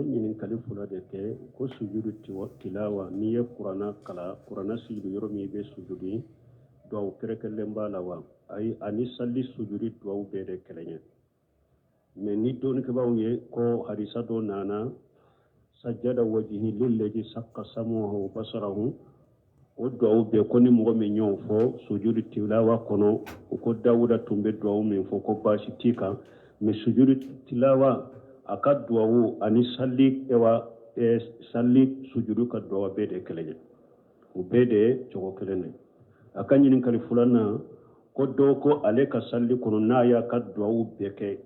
ñinin kalifula de ke ko sujudu tilawa ni ye qur'ana kala qur'ana sujudu yoro mi be sujudi do kerekelle mbala wa ay ani salli sujudi do be de kelenya mais ni don ke bawo ye ko hadisa do nana sajjada wajhi lillazi saqqa samuhu wa basarahu o do be ko ni mo me nyon fo sujudu tilawa kono ko dawuda tumbe do min fo ko bashi tika mais sujudu tilawa aka duwawu ani salli ewa salli sujudu ka duwa be de kelenya o be de jogo kelene aka nyinin kali fulana ko do ko ale ka salli kono na ya ka duwawu be ke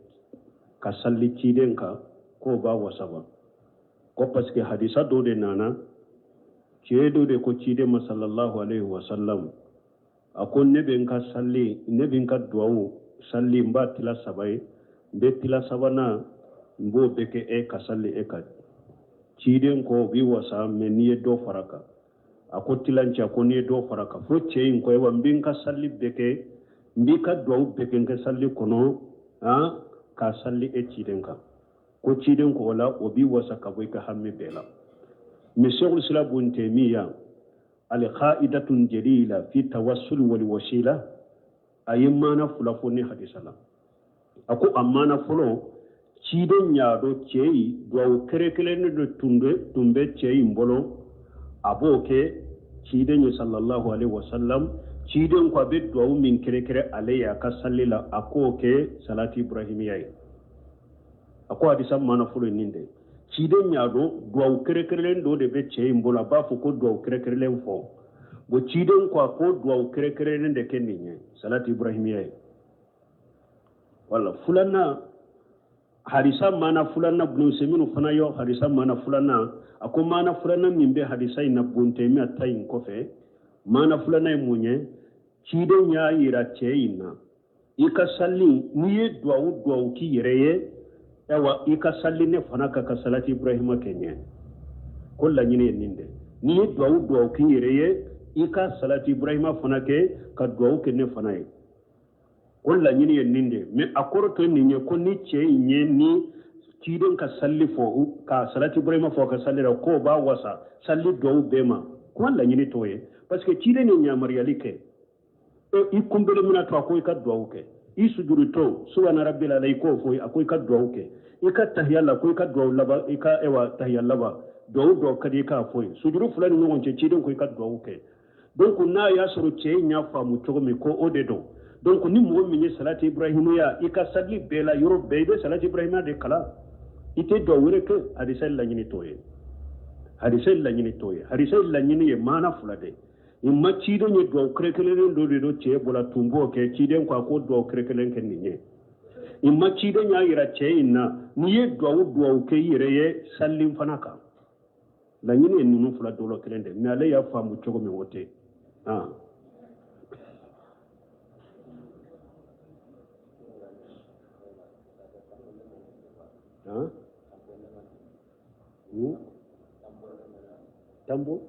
ka salli ciden ka ko ba wasaba ko paske hadisa do de nana ceedo de ko cide ma sallallahu alaihi wasallam akon nebe ka salli nebe ka duwawu salli mba tila sabai be tila sabana mbo beke ka salli ka ciden ko bi wasa men ni do faraka ako tilanca ko ni do faraka fo ceyin ko wa mbin ka salli beke mbi ka do beke ka salli kono ka salli ciden ka ko ciden ko wala o bi wasa ka boy ka hammi bela mi shaykhul islam ibn taymiya al qa'idatun jalila fi tawassul wal wasila ayyamana fulafoni hadisala ako amana fulo ciden ñaado ceyi duwawu kerekelene do tumbe ceyi mbolo aboke ciden sallallahu alaihi wasallam ciden ko be duwawu min kerekere alayya ka sallila akoke salati ibrahimiya ako hadisa mana fulo ninde ciden ñaado duwawu kerekelen do de be ceyi mbolo ba fo ko duwawu kerekelen fo bo ciden ko duwawu kerekelen de kenniñe salati ibrahimiya wala fulana hadisa mana fulana ibn seminu fana yo hadisa mana fulana ako mana fulana min be hadisa ina bunte mi atayin kofe mana fulana munye cide nya yira ceina ika salli niye duwa ki yereye ewa ika salli ne fana ka salati ibrahima kenye kolla nyine ninde niye duwa ki yereye ika salati ibrahima fana ke ka duwa ke ne fana ye walla nyini yen ninde me akoroto ninye ko ni ce nye ni ciden ka salli fo ka salati ibrahima fo ka salli ko ba wasa salli do bema ko walla nyini toye parce que ciden ni nyamari ke i kumbele mina to ko ka do ke i sujuru to subhana rabbil alayko fo akoy ka do ke i ka tahyalla ko ka do laba i ka ewa tahyalla ba do kadi ka fo sujuru fulani ngon ce ciden ko ka do ke donc na ya soro ce nya famu to me ko ode do donc ni mo min salati ibrahimiya ika salli bela yoro bebe salati ibrahimiya de kala ite do wure ke hadisa la nyini toye hadisa la nyini ye mana fulade imma cido nye do krekelen do ce bola tumbo ke ciden ko do krekelen ken nye imma cido nya ira ce inna ni ye do ke yire ye sallim fanaka la nyini nunu fula do lo kelende mi ale ya famu chogo mi wote tambo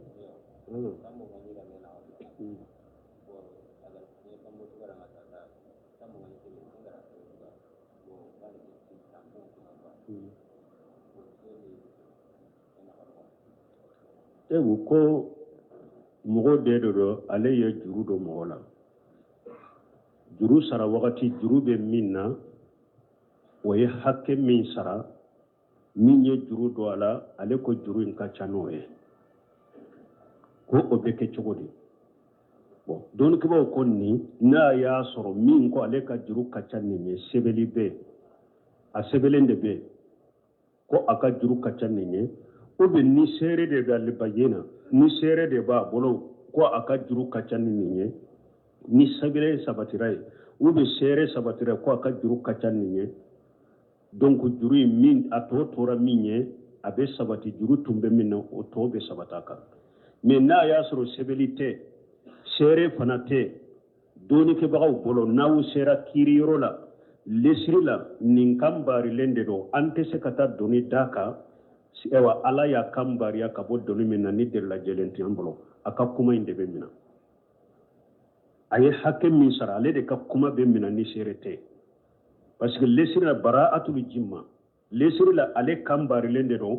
ewu ko mogo de do ale ye juru do mogo la juru sara wakati juru be minna o ye hakke min sara min ye juru do ala ale ko juru in ka cano ye ko o be ke cogodi bon don ke ba ko ni na ya soro min ko ale ka juru ka canni ye sebeli be a sebelende be ko aka juru ka canni ye o be ni sere de dal bayena ni sere de ba bolo ko aka juru ka canni ye ni sabire sabatirai o be sere sabatirai ko aka juru ka canni ye donc juru min ato tora minye abe sabati juru tumbe minna o to be sabataka mais na ya soro sebelite sere fanate doni ke bagaw bolo nawu sera kiri rola lesrila nin kambari lende do ante se kata doni daka ewa ala ya kambari ya kabo doni minna ni der la jelenti ambolo aka kuma inde be minna aye hakem min sara ale de ka kuma be minna ni serete parce que lesrila bara'atul jimma lesrila ale kambari lende do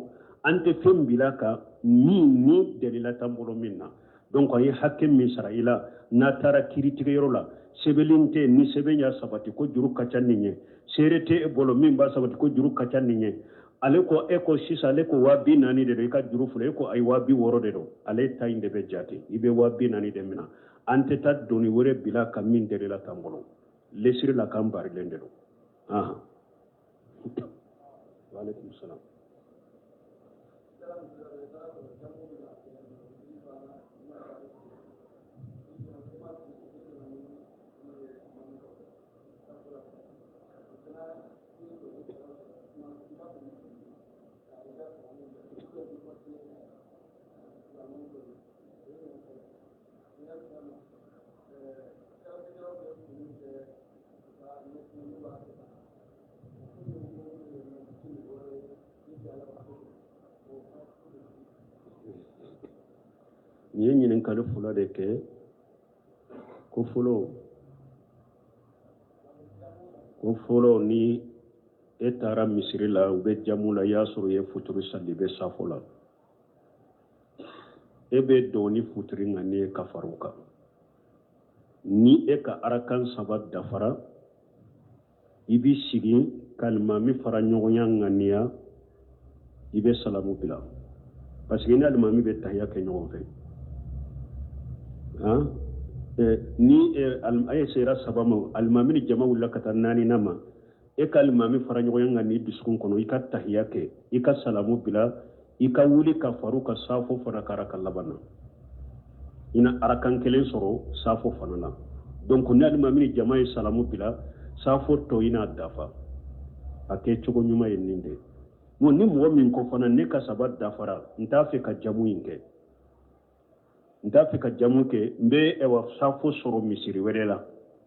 ante fem bilaka ni delila tambolo minna donc ay hakem min saraila na tara critique yorola sebelinte ni sebenya sabati ko juru kacanninye serete e bolo min ba sabati ko juru kacanninye ale ko eko sisa ale ko wabi nani de ka juru fule ko ay wabi woro de do ale tayinde be jati ibe wabi nani de mina ante ta doni wore bila kamin delila tambolo lesir la kambari lende do wa alaikum salam ni ñinin kala fula de ke ko folo ni etara misiri la ube jamula yasuru ye futuru sali be safola ebe doni futuri ngani kafaruka ni eka arakan sabat dafara ibi sigi kalma mi fara nyogonya ngania ibe salamu bila parce que ni almami be tahya ke nyogon fe ni ay sera sabama almami ni jama wala katanani nama e kalmami fara nyogonya ngani diskun kono ika tahya ke ika salamu bila ika wuli kafaruka safo fara karaka labana ina arakan kelen soro safo fanana donc ni almami ni jama e salamu bila safo to ina dafa ake chogo nyuma yeninde mo ni mo min ko fana ne ka sabat dafara nta fe ka jamu inke nta fe ka jamu ke mbe e wa safo soro misiri werela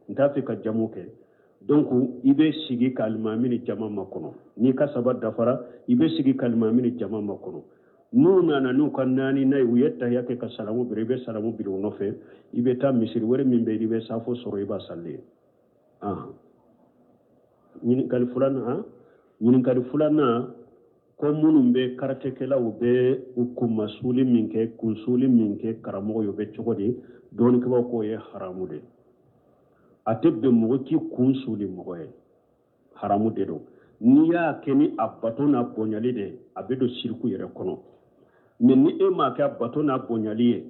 nta fe ka jamu ke donc ibe sigi kalmami ni jama makono ni ka sabat dafara ibe sigi kalmami ni jama makono nu nana nu kan nani nay wiyetta yake ka salamu be salamu bi no fe ibe ta misiri were min be ibe safo soro iba salle ñinin kali fulana ko munum be karate kela ube ukuma suli minke kunsuli minke karamo yo be chogodi don ko ko ye haramu de atebbe mo ki kunsuli mo ye haramu de do ni ya keni abatona bonyali de abedo shirku yere kono men ni e ma ka abatona bonyali ye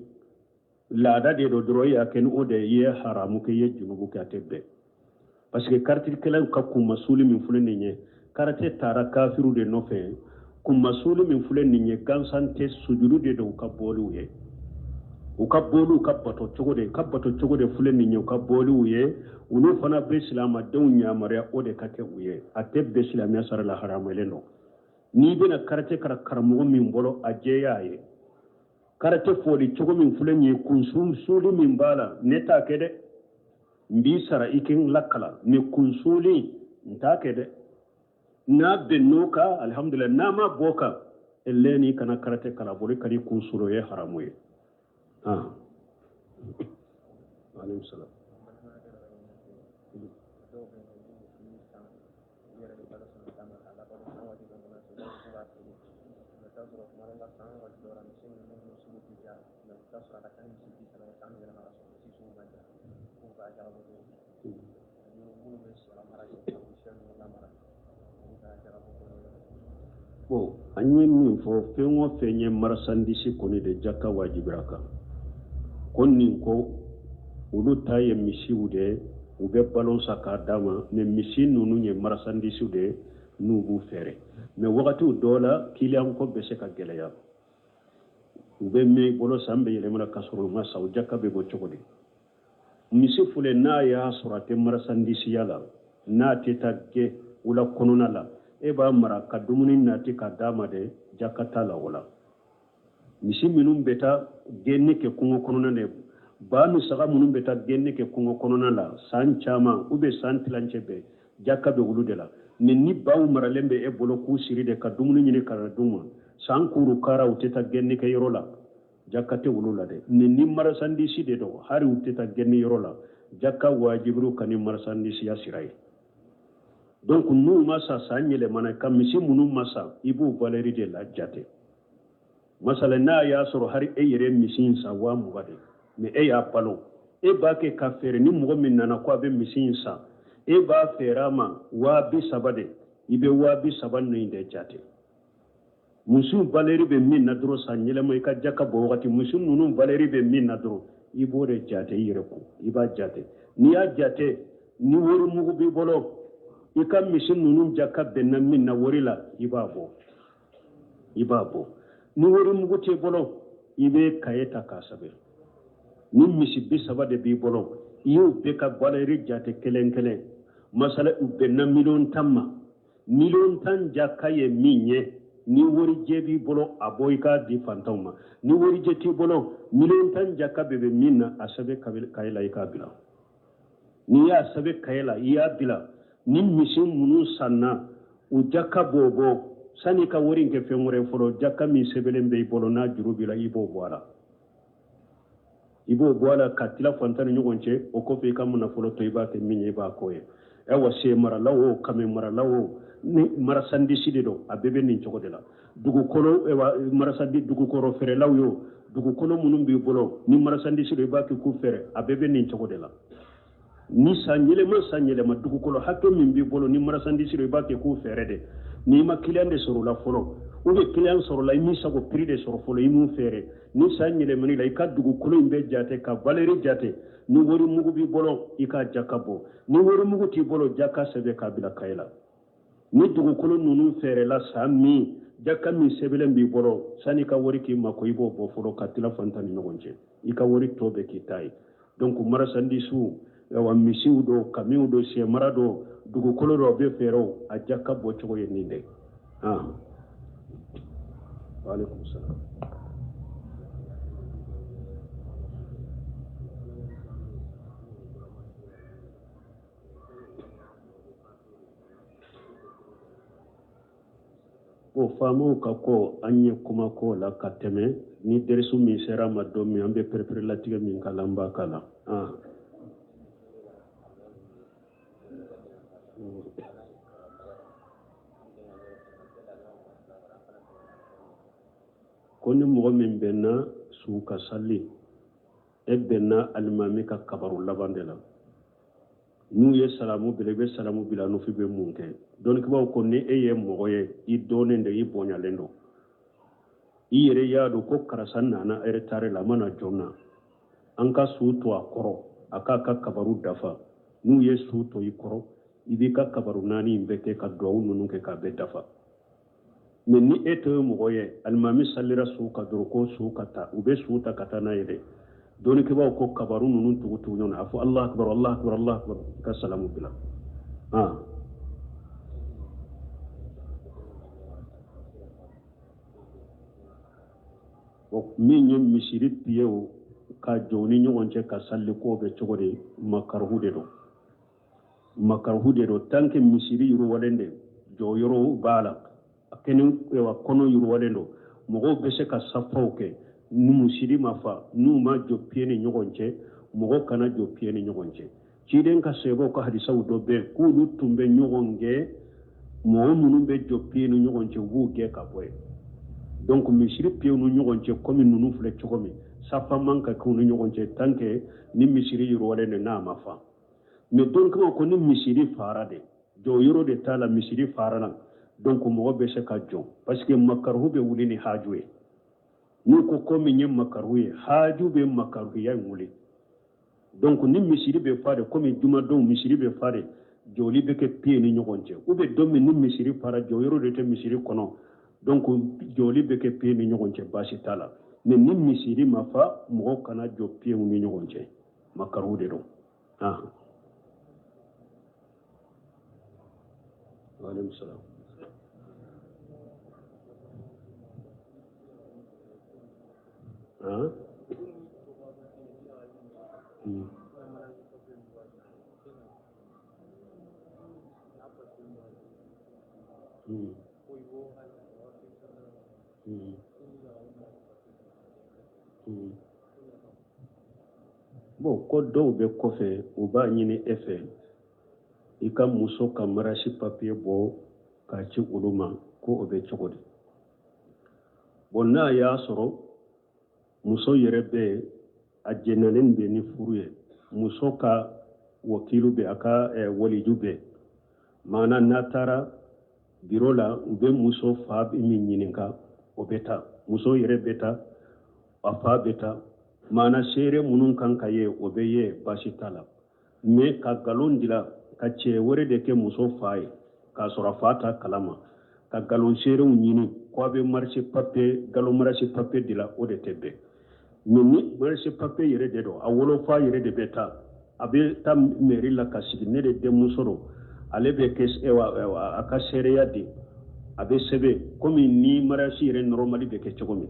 laada de do dro ya keni o de ye haramu ke ye junubu ka tebbe parce que karate kela ka kuma suli min fulani nye karate tara kafiru de no fe kuma sulu min fulen ni gansante sujudu de do ka bolu ye u ka bolu ka bato chogo de fulen ni ka bolu ye ulu fana be islama dawnya mariya o de ka ke uye ate be islamiya sara la haramele no ni bena karate karamo min bolo ajeya ye karate foli chogo min fulen ni kunsum sulu min bala neta kede mbi sara ikin lakala ni kunsuli nta kede na bennoka alhamdulillah na ma boka elleni kana karate kala bori kali kunsuro ye haramu ye alayhi salam bon anyi min fo fengo fenye marasandisi koni de jaka wajibiraka konni ko ulu taye misi ude ube balon saka dama ne misi nunu nye marasandisi ude nubu fere me wakati udola kili anko bese ka geleya ube me bolo sambe yele mara kasoro masa ujaka bebo chokode misi fule na ya surate marasandisi yala na teta ge ula konona la eba mara kadumuni nati kadama de jakata la wala misi minum beta genni ke kungo konona ne banu saga munum beta genni ke kungo konona la san chama ube san tilanche be jakabe wulude la ni bawu mara lembe e bolo ku siri de kadumuni nyine karaduma san kuru kara uteta genni ke yorola jakate wulula de ni mara sandisi de do hari uteta genni yorola jakka wajibru kani mara sandisi ya sirai donc nous massa sanyele mana kamisi munu massa ibu valeri de la jate masala na ya soro hari e yere misin sa wa mugade me e ya palo e ba ke ka fere ni mugo min nana ko be misin sa e ba fera ma wa bi sabade ibe wa bi saban no inde jate musun baleri be min na duro sa nyele mo ka jaka bo wakati musun nunu baleri be min na duro ibo de jate yere ko iba jate ni ya jate ni woru mugo bi bolo ikam misin nunu jaka benna min na worila ibabo ni woru mugo te bolo ibe kayeta kasabe ni misi bi sabade bi bolo iyo be ka baleri jate kelen masala benna million tan jaka ye minye ni wori jebi bolo aboyka di fantoma ni wori jeti bolo million tan jaka bebe minna asabe kayla ikabila ni ya asabe kayla iya bila ni misin munu sanna u jaka bobo sani ka wori nke fengore folo jaka mi sebelen be bolo na jurubila ibo boala katila fantani nyugonche okofe kamuna folo to ibake minye ba koye ewa se mara lawo kame mara lawo ni mara sandi sidido abebe nin choko de la dugu kolo ewa mara sandi dugu koro fere lawo yo dugu kolo munum bi bolo ni mara sandi sidido ibake ku fere abebe nin choko de la ni sanyele ma dugu kolo hakko min bi bolo ni mara sandi sidido ibake ku fere de ni ma client de soro la folo ube client soro la imi sago prix de soro folo imu fere ni sanyele mani la ika dugu kolo imbe jate ka valeri jate ni wori mugu bi bolo ika jakabo ni wori mugu ti bolo jaka sebe kabila kayla ni dugu kolo nunu fere la sami jaka mi sebelen bi bolo sani ka wori ki mako ibo bo folo katila fantani nogonje ika wori tobe kitai donc marasandi su wa misiu do kamiu do se marado dugu kolo do be fero a jaka bo chogo yeninde wa alaikum salam o famo ka ko anye kuma ko la kateme ni dersu mi sera ma do mi ambe prepare la tiga min kalamba kala koni mo min benna su ka salli e benna almami ka kabaru labandela nu ye salamu belebe salamu bilanu fi be munke don ko ko ne e ye mo ye I donende I bonyalendo I yere yaado ko karasan nana ere tare la mana jonna anka suto akoro aka ka kabaru dafa nu ye suto ikoro ibi ka kabaru nani mbeke ka do nunu ke ka be dafa men ni eto mo ye almami sallira su ka dor ko su kata ube su ta kata na yede doni ke ba ko kabaru nunu tugutu nyona afu Allah akbar ka salamu bila min yem misiri piyewo ka joni nyonche ka salli ko be chogode makarhude do tanke misiri yuru walende jo yoro bala akenu wa kono yuru walendo mogo bese ka safauke nu musiri mafa nu ma jo pieni nyonche mogo kana jo pieni nyonche chiden ka sebo ka hadisa do be ku du tumbe nyonge mo munu be jo pieni nyonche wu ge ka boy donc misiri pieu nu ñogonce comme nunu fle chokomi safa manka ko nu ñogonce tanke ni misiri yoro wale ne na mafa mais donc ko ni misiri farade jo yoro de tala misiri farana donc mo be se ka jo parce que makarhu be wuli ni hajue nu ko komi nyem makarhu haju be makarhu ya wuli donc ni misiri be fare comme juma do misiri be fare joli be ke pied ni ñogonce ou be do ni misiri fara jo yoro de te misiri kono donc joli be ke pied ni ñogonce basi tala mais ni misiri mafa mo kana jo pied ni ñogonce makaru de do wa alaykum salam bon ko dɔw bɛ kɔfɛ u b'a ɲini e fɛ I ka muso ka marasi papier bɔ k'a ci olu ma ko o bɛ cogo di bon n'a y'a sɔrɔ muso yɛrɛ bɛ a jɛnalen bɛ ni furu ye muso ka wakilu bɛ a ka waliju bɛ maana n'a taara biro la u bɛ muso fa min ɲininka o bɛ taa muso yɛrɛ bɛ taa a fa bɛ taa maana seere minnu kan ka ye o bɛ ye baasi t'a la mais ka nkalon dila ka cɛ wɛrɛ de kɛ muso fa ye k'a sɔrɔ a fa ta kalama ka nkalon seerew ɲini k'a bɛ marché papier nkalon marché papier dila o de tɛ bɛn mais ni marché papier yɛrɛ de don a wolofa yɛrɛ de bɛ taa a bɛ taa mairie la ka sigi ne de denmuso don ale bɛ kɛ a ka seereya di a bɛ sɛbɛn komi ni mariage yɛrɛ normali bɛ kɛ cogo min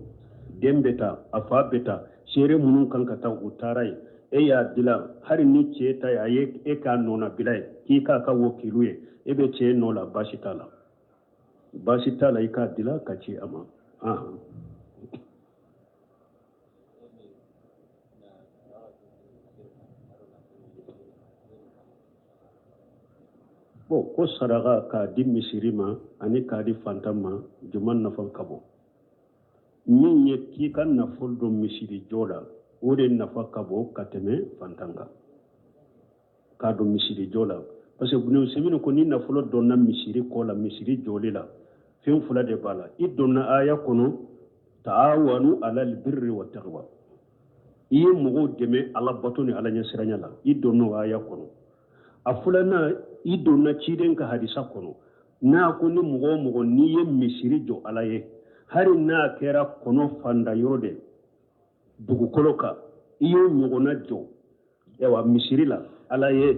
den bɛ taa a fa bɛ taa seere minnu kan ka taa u taara ye e y'a dila hali ni cɛ ta ye a ye e k'a nɔna bila ye k'i k'a ka wakilu ye e bɛ cɛ nɔ la baasi t'a la baasi t'a la i k'a dila ka ci a ma bon ko saraka k'a di misiri ma ani k'a di fantan ma juma nafa ka bon min ye k'i ka nafolo don misiri jɔ la o de nafa ka bon ka tɛmɛ fantan kan k'a don misiri jɔ la parce que bunu semini ko ni nafolo donna misiri kɔ la misiri jɔli la fɛn fila de b'a la i donna aya kɔnɔ ta'awanu alal birri wa taqwa i ye mɔgɔw dɛmɛ ala bato ni ala ɲɛsiranya la i donna aya kɔnɔ a filanan i donna ciden ka hadisa kɔnɔ n'a ko ni mɔgɔ o mɔgɔ n'i ye misiri jɔ ala ye hari n'a kɛra kɔnɔ fanda yɔrɔ de dugukolo kan i y'o ɲɔgɔnna jɔ yawa misiri la ala ye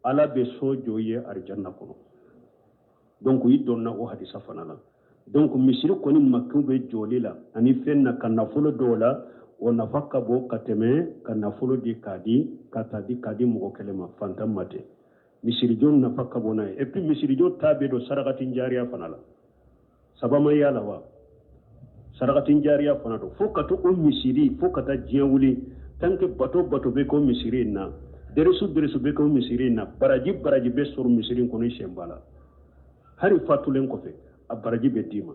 ala bɛ so jɔ ye arijanna kɔnɔ donc i donna o hadisa fana la donc misiri kɔni makiw bɛ jɔli la ani fɛn na ka nafolo dɔw la o nafa ka bon ka tɛmɛ ka nafolo di k'a di mɔgɔ kelen ma fantan ma tɛ misirijo nafa ka bon n'a ye et puis misirijo ta bɛ don sarakati jariya fana la sabama y'a la wa sarakati jariya fana don fo ka to o misiri fo ka taa diɲɛ wuli tant que bato bɛ k'o misiri in na derisu bɛ k'o misiri in na baraji bɛ sɔrɔ misiri in kɔnɔ i sɛn b'a la hari fatulen kɔfɛ a baraji bɛ d'i ma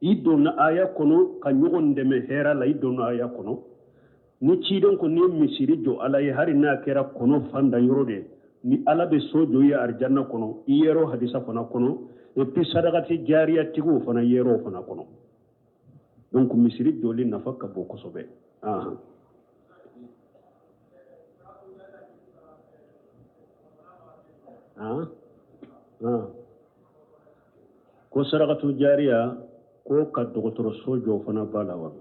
i donna aya kɔnɔ ka ɲɔgɔn dɛmɛ hɛra la i donna aya kɔnɔ ni ciden ko ni misiri jɔ ala ye hari n'a kɛra kɔnɔ fanda yɔrɔ de ni ala bɛ so jɔ ye arijanna kɔnɔ i yɛrɛ hadisa fana kɔnɔ et puis sadakati jariya tigiw fana yɛrɛ fana kɔnɔ donc misiri jɔli nafa ka bon kosɛbɛ ko sarakatu jariya ko ka dɔgɔtɔrɔso jɔ fana b'a la wa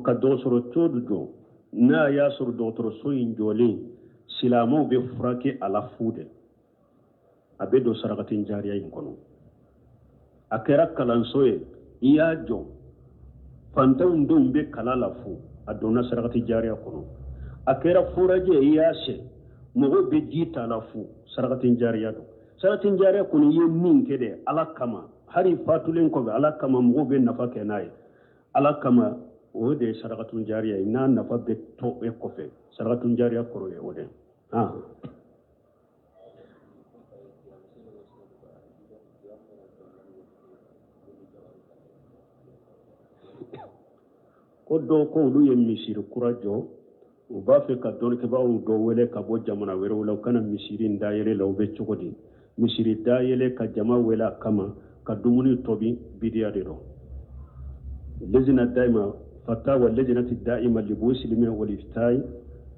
ka dɔgɔtɔrɔso jɔ n'a y'a sɔrɔ dɔgɔtɔrɔso in jɔlen silamɛw bɛ furakɛ a la fu de a bɛ don sarakati jariya in kɔnɔ a kɛra kalanso ye i y'a jɔ fantanw denw bɛ kala la fu a donna sarakati jariya kɔnɔ a kɛra furajɛ i y'a sɛ mɔgɔw bɛ ji ta la fu sarakati jariya don sarakati jariya kɔnɔ i ye min kɛ dɛ ala kama hari fatulen kɔfɛ ala kama mɔgɔw bɛ nafa kɛ n'a ye ala kama o de ye sarakatu jariya ye n'a nafa bɛ to e kɔfɛ sarakatu jariya kɔrɔ ye o de ko dɔw ko olu ye misiri kura jɔ u b'a fɛ ka dɔnkɛbaaw dɔ wele ka bɔ jamana wɛrɛw la u kana misiri in dayɛlɛ la u bɛ cogo di misiri dayɛlɛ ka jama wele a kama ka dumuni tobi bidiya de don lejina daima fatawa lejinati daima limuslimin wal iftai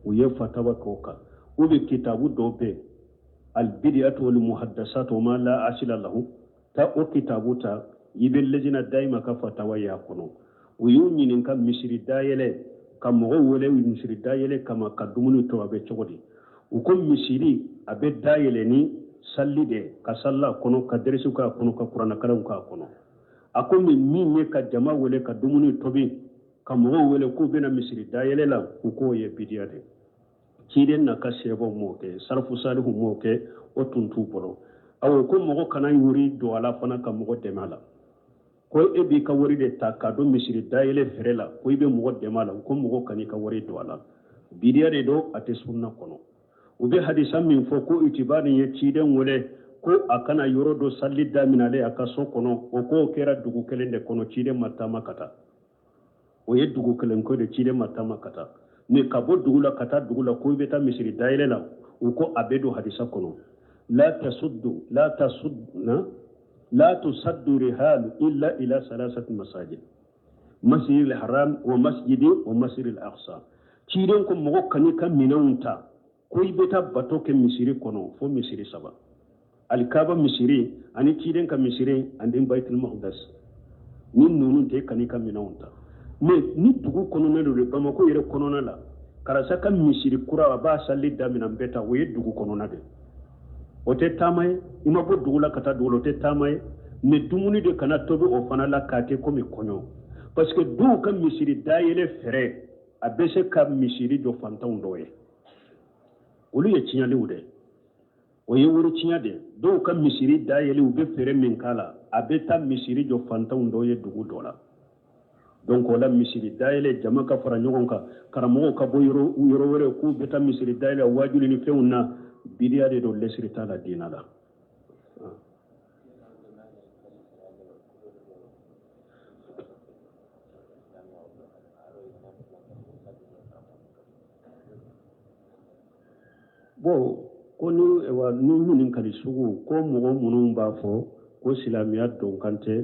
u ye fatawa k'o kan u bɛ kitabu dɔw bɛ albidiyatu wal muhaddasatu ma la asila lahu ta o kitabu ta i bɛ lejina daima ka fatawa y'a kɔnɔ u y'u ɲininka misiri dayɛlɛ ka mɔgɔw wele misiri dayɛlɛ kama ka dumuni to a bɛ cogo di u ko misiri a bɛ dayɛlɛ ni salli de ka salla kɔnɔ ka deresiw k'a kɔnɔ ka kuranakalanw k'a kɔnɔ a ko min ye ka jama wele ka dumuni tobi ka mɔgɔw wele k'u bɛna misiri dayɛlɛ la u k'o ye bidiya de ciden na ka sɛbɛw m'o kɛ sarafu salihu m'o kɛ o tun t'u bolo awo ko mɔgɔ kana yuri don a la fana ka mɔgɔ dɛmɛ a la ko e b'i ka wari de ta k'a don misiri dayɛlɛ fɛrɛ la ko i bɛ mɔgɔ dɛmɛ a la ko mɔgɔ kan'i ka wari don a la bidiya de don a tɛ sunna kɔnɔ u bɛ hadisa min fɔ ko itibari ye ciden wele ko akana yoro do salli daminale akaso kono o ko kera dugu kelen de kono cide matama kata o ye dugu kelen ko de cide matama kata ne kabo dugula kata dugula ko beta misiri daile la o ko abedo hadisa kono la tusaddu rihal illa ila salasati masajid masjid al-haram wa masjid al-aqsa ciden ko mo kani kan minawunta ko beta bato ke misiri kono fo misiri saba alkaba misiri ani ciden ka misiri andin baitul maqdis ni nunu te kani ka minawunta me ni dugu kono ne do bamako yere kono na la karasa ka misiri kura ba salli damina beta we dugu kono na de o te tamaye ima bo dugu la kata dugu te tamaye me dumuni de kana tobe o fana la kate ko mi konyo parce que du ka misiri dayele fere abese ka misiri do fanta undoye olu ye tinyali ude o ye wuri tinya de do ka misiri dayele ube fere min kala abeta misiri do fanta undoye dugu dola donc wala misiri dayele jama ka fara nyogon ka karamo ka bo yoro wore ku beta misiri dayele wajuli ni feunna bidiya de do lesri tala dinala bo ko ni wa ni kali sugu ko mo munun ba fo ko silamiya don kante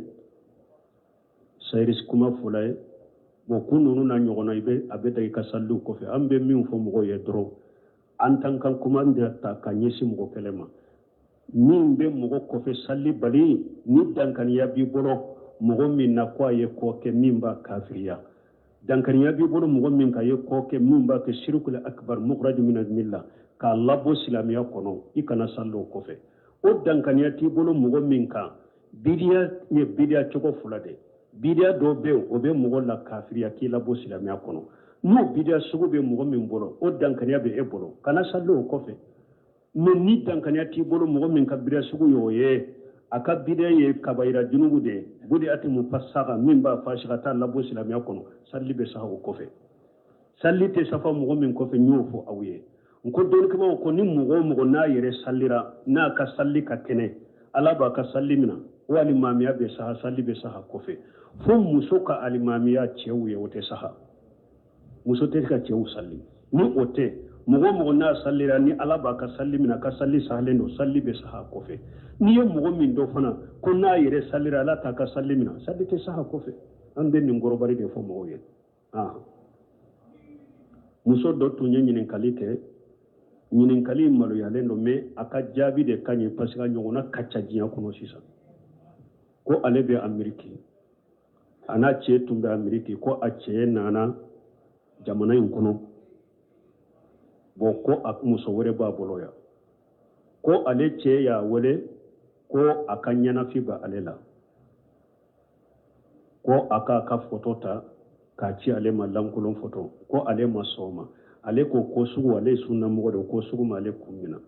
sayris kuma fulay bo kununu na nyogona ibe abeda ka sallu ko fe ambe min fo mo ye dro antan kan kuma ndata kanyesi mo kelema min be mo ko fe salli bali ni dankan ya bi bolo mo min na kwa ye ko ke mimba kafiriya dankan ya bi bolo mo min ka ye ko ke mimba ke shirkul akbar mukhraj min al-millah ka labo silamiya kono ikana sallo ko fe o dankan ya ti bolo mo min ka bidiya ye bidiya choko fulade bidiya do be o be mo la kafiriya ki labo silamiya kono no bidiya sugu be mo min bolo o dankaniya be e bolo kana sallo ko fe no ni dankaniya ti bolo mo min ka bidiya sugu yo ye aka bidiya ye kabaira junubu de budi ati mufassara min ba fashigata labo silamiya kono salli be sa ko fe salli te safa mo min ko fe nyofo awye ko don ko ni mo na yere sallira na ka salli ka kene ala ba ka salli mina wali mamiya be sa salli be sa ko fe fo muso ka alimamiya cewu ye wote saha muso te ka cewu salli ni ote mo na sallira ni ala ba ka salli mina ka salli sahlen do salli be saha ko fe ni ye mo min do fana ko na yere sallira ala ta ka salli mina salli te saha ko fe ande ni ngorobari de fo mo ye muso do to nyinin kalite nyinin kali malo yalen do me aka jabi de kanyi pasika nyona kacha jiya kono sisa ko ale be ameriki ana ce tun da ameriki ko a ce nana jamana in kono bo ko a muso wore ba boloya ko ale ce ya wale ko akan yana fi ba alela ko aka ka fotota ka ci ale ma lankulon foto ko ale ma soma ale ko sugu ale sunna mo do ko sugu ma ale kumina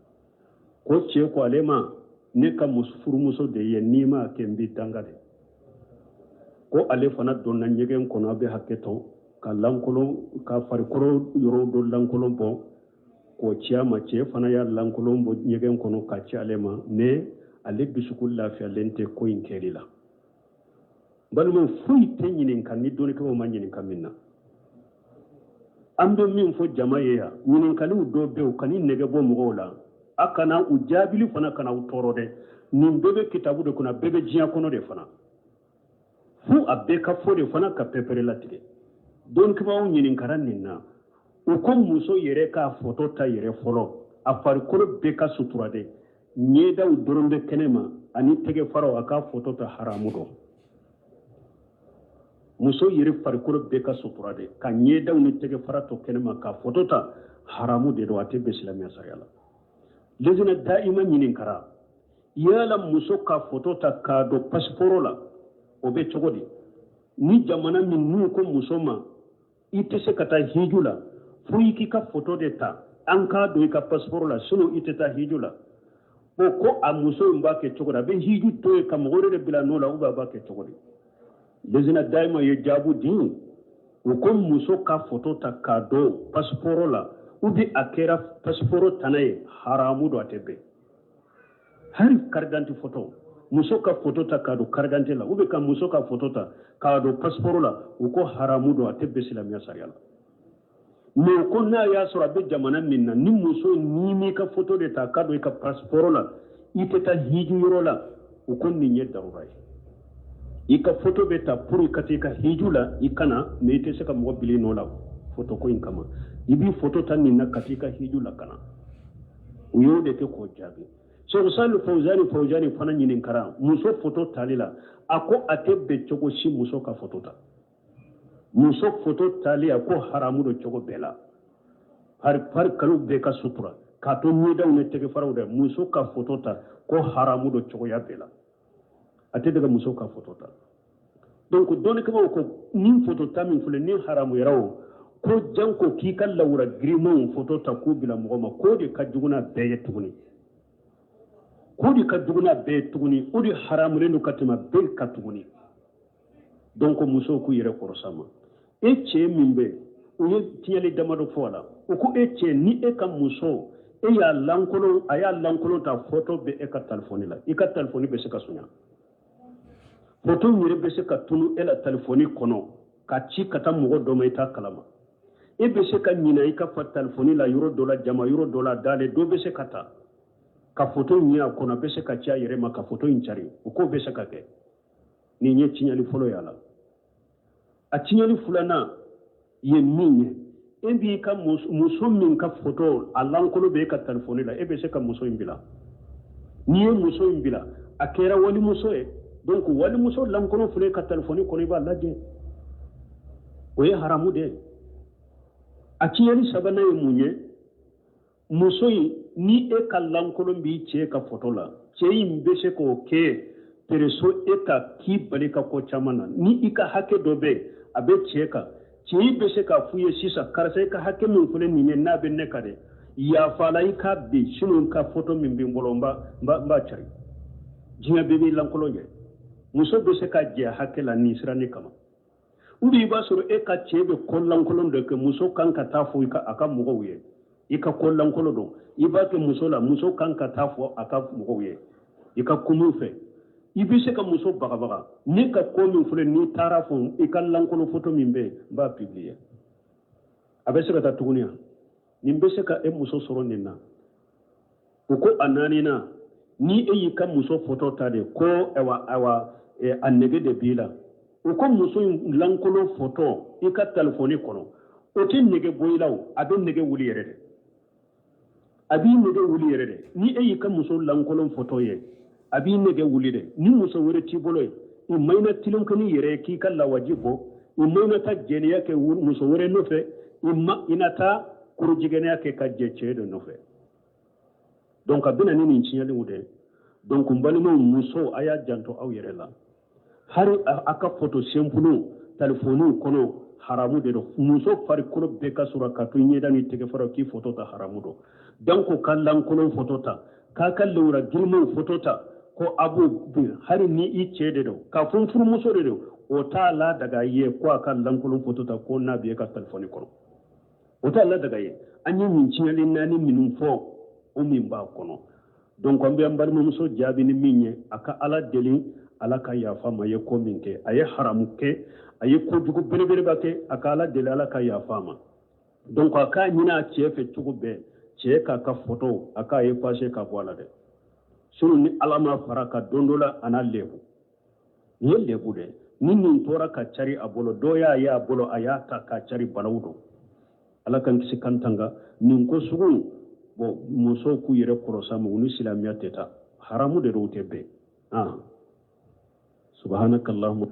ko ce ko ale ma ne ka musfuru muso de ye nima kembi tangade ko ale fana donna nyegen kono be hakketo ka lankolon ka farikoro yoro do lankolon bo ko ciama ce fana ya lankolon bo nyegen kono ka ci ale ma ne ale bisukul lafiya lente ko in kelila balmo fuyi tenyinin kan ni doni ko ma nyinin kan minna amdo min fo jamaye ya nyinin kan do be o kan nege bo mo gola akana ujabili fana kana utorode nin bebe kitabu de kuna bebe jiya kono de fana fu abbe ka fode fana ka pepere latide don kuma nyinin karan ninna o ko muso yere ka foto ta yere folo afar ko be ka suturade nyeda u doronde kenema ani tege faro aka foto ta haramu do muso yere far ko be ka suturade ka nyeda u tege farato kenema ka foto ta haramu de do ate be islamia sariyala lezina daima nyinin kara yala muso ka foto ta ka do passport la obe chogodi ni jamana min nu ko musoma ite se kata hijula fuiki ka foto de ta anka do ka passport la sunu ite ta hijula ko a muso mba ke chogoda be hiju to ka mogore de bila no la uba ba ke chogodi lezina daima ye jabu din ko muso ka foto ta ka do passport la ubi akera passport tanaye haramu do atebe hari karganti photo muso ka photo ta ka do kargante la ube ka muso ka photo ta ka do passeport la uko haramu do ate be silamiya sariya la mais ko na ya sura be jamana minna ni muso ni mi ka photo de ta ka do ka passeport la ite ta hiju yoro la uko ni nye darura ika photo be ta pour ikate ka hiju la ikana me ite se ka mo bili no la photo ko inkama ibi photo tan ni na katika hiju la kana uyo de ke ko jabi so sal fawzani fana nyinin kara muso photo talila ako atebe chogo shi muso ka photo ta muso photo tali ako haramu do chogo bela har kalu be ka sutura ka to ni da ne tege faraw de muso ka photo ta ko haramu do chogo ya bela ate daga muso ka photo ta donc doni ko ni photo ta min fule ni haramu yarawo ko janko ki kan lawra grimon photo ta ko bila mo ma ko de ka juguna beye tuguni kodi ka duguna be tuguni odi haramu le no katima be ka tuguni donc muso ku yere korosama e che mimbe o ye tiele damado fola o ko e che ni e ka muso e ya lankolo aya lankolo ta photo be e ka telefoni la e ka telefoni be se ka sunya photo yere be se ka tunu e la telefoni kono ka ci kata mogo do mai ta kalama e be se ka nyina e ka fa telefoni la euro dollar jama euro dollar dale do be se kata ka photo nya kono be se ka cia yere ma ka photo incari ko be se ka ke ni nye tinyali folo yala a tinyali fulana ye minye ebi ka muso min ka photo alankolo be ka telefoni la e be se ka muso imbila ni ye muso imbila a kera wali muso e donc wali muso lankolo fule ka telefoni kono ba laje o ye haramu de a tinyali sabana ye munye muso ni e ka lankolo bi che ka photo la che imbe se ko ke pereso e ka ki bale ka ko chamana ni ika hake dobe abe che ka che be se ka fuye sisa karse ka hake mun fule ni ne na be ne kare ya fala ika bi shinu ka photo min bi ngolomba ba chari jinya bebe lankolo ye muso be se ka je hake la ni sira ni kama ubi ba soro e ka che be ko lankolo de ke muso kan ka tafu ika aka mugo ye ika ko lankolo do iba ke muso la muso kan ka tafu aka mugo ye ika kumu fe ibi se ka muso baga ni ka ko min fule ni tara fo ika lankolo photo min be ba publier abe se ka ta tuguniya ni be se ka e muso soro ninna ko anani na ni e yi ka muso photo ta de ko ewa annege de bila ko muso lankolo photo ika telefoni kono o tin nege boyilaw abe nege wuli yere de abi nege wuli yere de ni e yi ka muso lankolo photo ye abi nege wuli de ni muso wore ti bolo i mayna tilum kani yere ki kala wajibo i mayna ta jeniya ke muso wore no fe inata kurujigene ke ka jeche de no fe donc abina ni nchinyali wude donc mbalimo muso aya janto aw yere la hari aka photo sempulu telefonu kono haramu de do muso fari kono be ka sura ka to nyeda ni tege faro ki photo ta haramu do donc kallan kono photo ta ka kallura girmo photo ta ko abu bi hari ni i cede do ka funfuru muso de do o ta la daga ye ko kallan kono photo ta ko na be ka telefoni kono o ta la daga ye anyi min chinyali nani minun fo o min ba kono donc on be ambar muso jabi ni minye aka ala deli ala ka yafa ma ye ko min ke aye haramu ke aye ko jugu bele ba ke aka ala deli ala ka yafa ma donc aka nyina chefe tugu be che ka ka photo aka ye passé ka wala de sunu ni alama faraka dondola ana lebu ni lebu de ni tora ka cari abolo doya ya abolo ayata ka cari balawdo ala kan kisi kantanga nin ko sugu bo muso ku yere korosa mu ni silamiya teta haramu de rote be subhanakallahumma